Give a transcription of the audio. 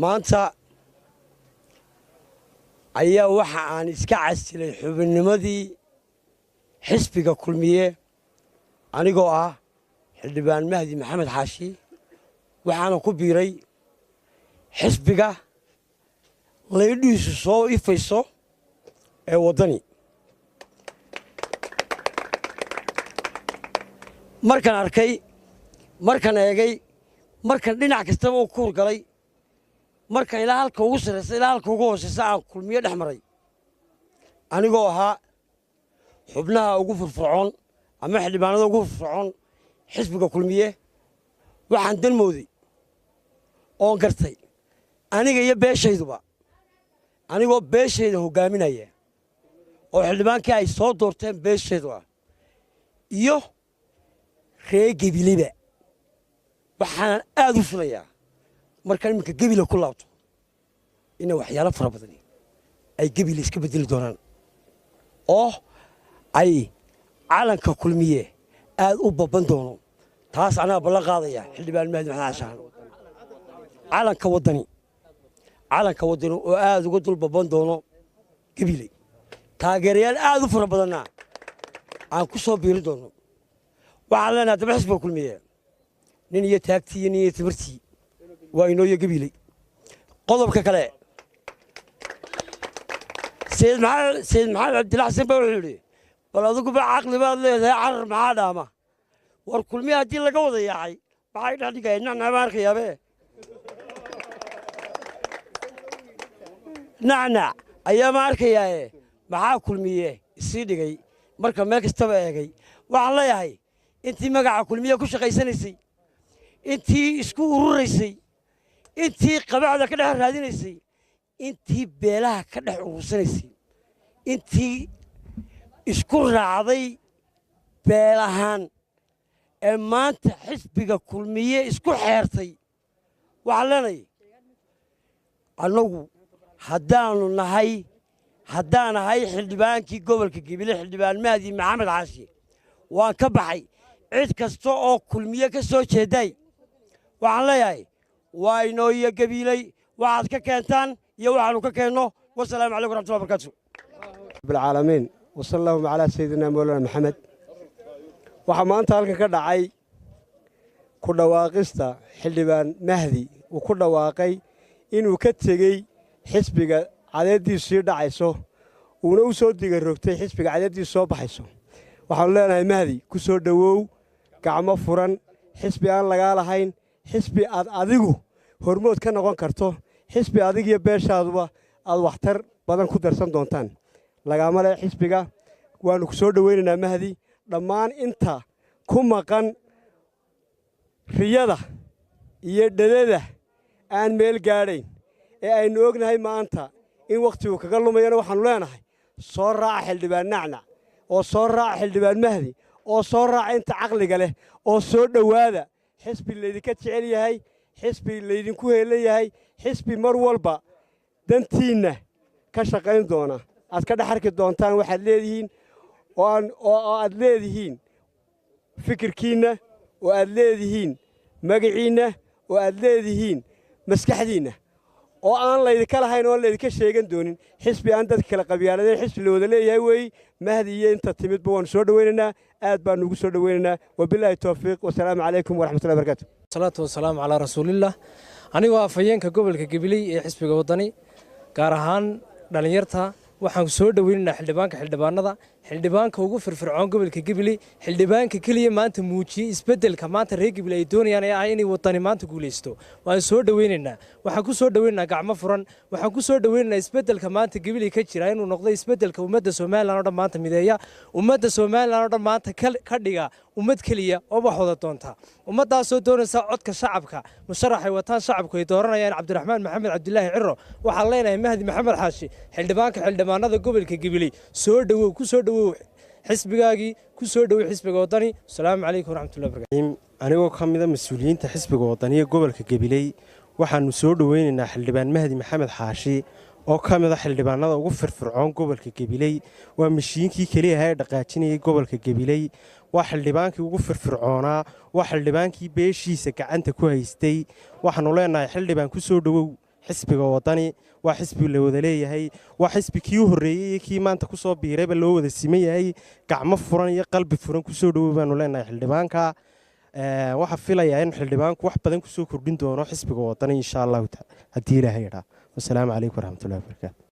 maanta ayaa waxa aan iska casilay xubinnimadii xisbiga kulmiye anigoo ah xildhibaan Mahdi Maxamed Xaashi waxaana ku biiray xisbiga leedhiisu soo ifayso ee wadani markaan arkay markaan eegay markaan dhinac kastaba u kuur galay markaan ilaa halka ugu sareysa ilaa halka ugu hooseysa aan kulmiye dhex maray anigoo ahaa xubnaha ugu furfurcoon ama xildhibaanada ugu furfurcoon xisbiga kulmiye waxaan dalmooday oon gartay aniga iyo beeshayduba anigoo beeshayda hogaaminaya oo xildhibaankii ay soo doorteen beeshaydu ah iyo reer Gabileba waxaan aad u filayaa markaan iminka Gabile ku laabto in waxyaalo fara badan ay Gabile iska bedeli doonaan oo ay calanka kulmiye aad u baban doono taas anaa ballan qaadaya xildhibaan Mahdi Maxamed Xaashi calanka wadani oo aad uga dul baban doono Gabile taageerayaal aad u fara badanna aan ku soo biirin doono waxaan leenahay daba xisbiga kulmiye nin iyo taagtii iyo nin iyo tabartii waa inoo iyo Gabile qodobka kale سيد محمد عبد الله حسين بوحيري بل أذوق بعقل بعض له عر معادامة والكل مية دين لقوضي يا حي بعيد هذيك نعم مارك يا به نعم أيام مارك يا معاه كل مية السيدي مركب ملك استوى جاي والله يا هي أنت ما قاعد كل مية كل شيء سنسي أنت سكور رئيسي أنت قبعة كده هذين رئيسي intii beelaha ka dhex urursanaysay intii isku raacday beelahan ee maanta xisbiga kulmiye isku xeertay waxaan leenahay annagu haddaan nahay xildhibaankii gobolka Gabiley xildhibaan Mahdi Maxamed Xaashi waan ka baxay cid kasta oo kulmiye ka soo jeeday waxaan leeyahay waa inoo iyo Gabiley waxaad ka keentaan يوحنا كأنه والسلام عليكم ورحمة الله وبركاته. رب العالمين وصلى الله على سيدنا مولانا محمد. وحمان تالك كذا عاي كل واقستا حلبان مهدي وكل واقعي إنه كتجي حسبك عدد يصير عيسو ونوصل دقيقة ركتي حسبك عدد يصاب حيسو. وحولنا مهدي كسر دوو كعم فرن حسبي أنا لقال هين حسبي أديجو هرمود كنا قان كرتو. حسبي أديك يا باشا الوحتر بدن كدر صندوقتان لقامله حسبك ونكسر دويننا مهدي لمان أنت كم كان رياضة يدلله أن ميل قارين أي نوجنا هاي ما أنت إن وقتي وكقولوا ما ينوح حنلنا هاي صار راح الدبان نعنع أو صار راح الدبان مهدي أو صار راح أنت عقل قاله أو صار دوادة حسبي اللي كتش عليه هاي حسبي اللي ينكوه اللي هاي حسبي مرولبا دنتينا كشقين دونا أذكر حركة دونتان واحد ليدهين وأن ليدهين فكر كينا وأن ليدهين مقعينا وأن ليدهين مسكحدينا وأنا لا يذكر هاي ولا يذكر شيء دونين حسبي أنت تذكر قبيلة حسبي لو ذلي هاي مهدي أنت تمد بون سود ويننا أدبر نقول سود ويننا وبالله التوفيق والسلام عليكم ورحمة الله وبركاته. الصلاة والسلام على رسول الله. أنا وافيين كقبل كقبلي حسب وطني كارهان دلنيرتها waxaan soo dhaweynaa xildhibaanka xildhibaanka ugu firfircoon gobolka Gabiley xildhibaanka kaliya maanta muujiyay isbedelka maanta reer Gabiley ay doonayaan inay wadani maanta guuleysto waan soo dhaweynaynaa waxaan ku soo dhaweynaynaa gacmo furan waxaan ku soo dhaweynaynaa isbedelka maanta Gabiley ka jira inuu noqdo isbedelka ummadda Soomaaliland oo dhan maanta mideeya ummadda Soomaaliland oo dhan maanta ka dhiga ummad kaliya oo wax wada doonta ummadaas oo doonaysa codka shacabka musharaxay wataan shacabku ay dooranayaan Cabdiraxmaan Maxamed Cabdullaahi Ciro waxaan leenahay Mahdi Maxamed Xaashi xildhibaanada gobolka Gabiley soo dhawow ku soo dhawow xisbigaagii ku soo dhawow xisbiga wadani salaamu calaykum waraxmatullaahi wabarakaatuh anigoo ka mid ah mas'uuliyiinta xisbiga wadani ee gobolka Gabiley waxaanu soo dhaweynaynaa xildhibaan Mahdi Maxamed Xaashi oo ka mid ah xildhibaanada ugu firfircoon gobolka Gabiley waa mashiinkii kaliya ee dhaqaajinayay gobolka Gabiley waa xildhibaankii ugu firfircoonaa waa xildhibaankii beeshiisa gacanta ku haystay waxaanu leenahay xildhibaan ku soo dhawow xisbiga wadani waa xisbi la wada leeyahay waa xisbi kii u horreeyey iyo kii maanta ku soo biirayba loo wada siman yahay gacmo furan iyo qalbi furan ku soo dhowow baanu leenahay xildhibaanka waxaa filayaa in xildhibaanku wax badan ku soo kordhin doono xisbiga wadani insha allahu haddii ilaahay yidhaa wasalaamu calaykum waraxmatullahi wabarakaatu